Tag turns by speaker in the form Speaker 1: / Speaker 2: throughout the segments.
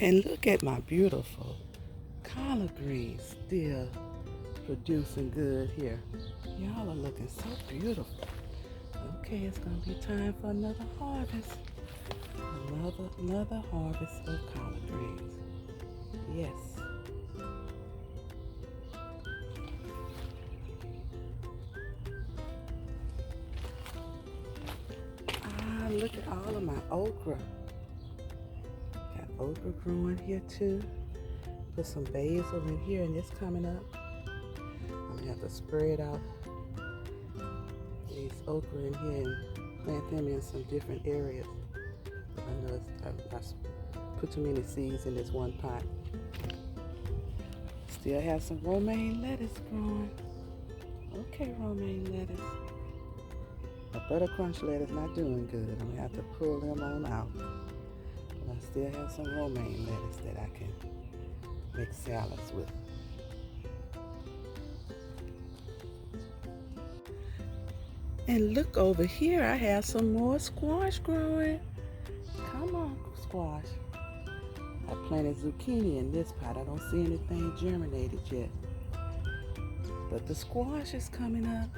Speaker 1: And look at my beautiful collard greens still producing good here. Y'all are looking so beautiful. Okay, it's gonna be time for another harvest. Another harvest of collard greens. Yes. Ah, look at all of my okra. Got okra growing here too. Put some basil in here and it's coming up. I'm gonna have to spread out these okra in here and plant them in some different areas. I know I put too many seeds in this one pot. Still have some romaine lettuce growing. Okay, romaine lettuce. My butter crunch lettuce not doing good. I'm gonna have to pull them on out. But I still have some romaine lettuce that I can make salads with. And look over here, I have some more squash growing. Come on, squash. I planted zucchini in this pot. I don't see anything germinated yet. But the squash is coming up.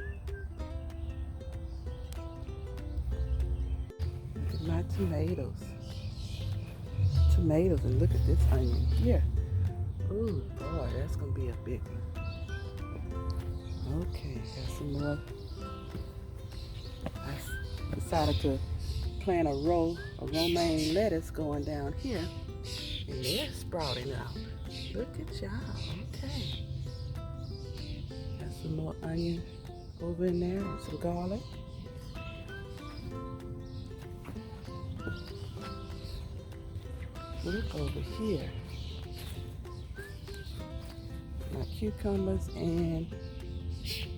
Speaker 1: Look at my tomatoes. And look at this onion here. Ooh, boy, that's gonna be a big one. Okay, got some more. I decided to plant a row of romaine lettuce going down here. And they're sprouting out. Look at y'all. Okay. Got some more onion over in there and some garlic. Look over here. My cucumbers and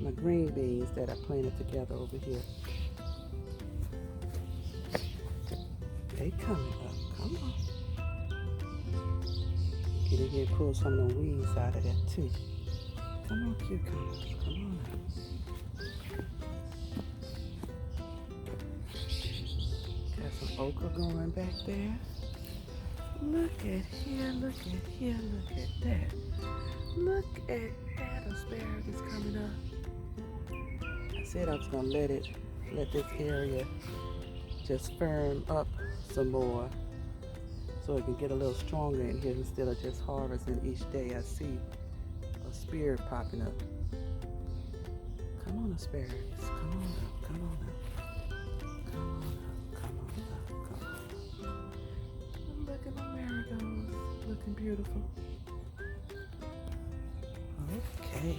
Speaker 1: my green beans that I planted together over here. They coming up. Come on. Get in here and pull some of the weeds out of that too. Come on, cucumbers. Come on out. Got some okra going back there. Look at here, look at here, look at that. Look at that asparagus coming up. I said I was gonna let this area just firm up some more so it can get a little stronger in here instead of just harvesting each day. I see a spear popping up. Come on, asparagus. Come on up, come on up. Come on up, come on up, come on up. Look at my marigolds, looking beautiful. Okay.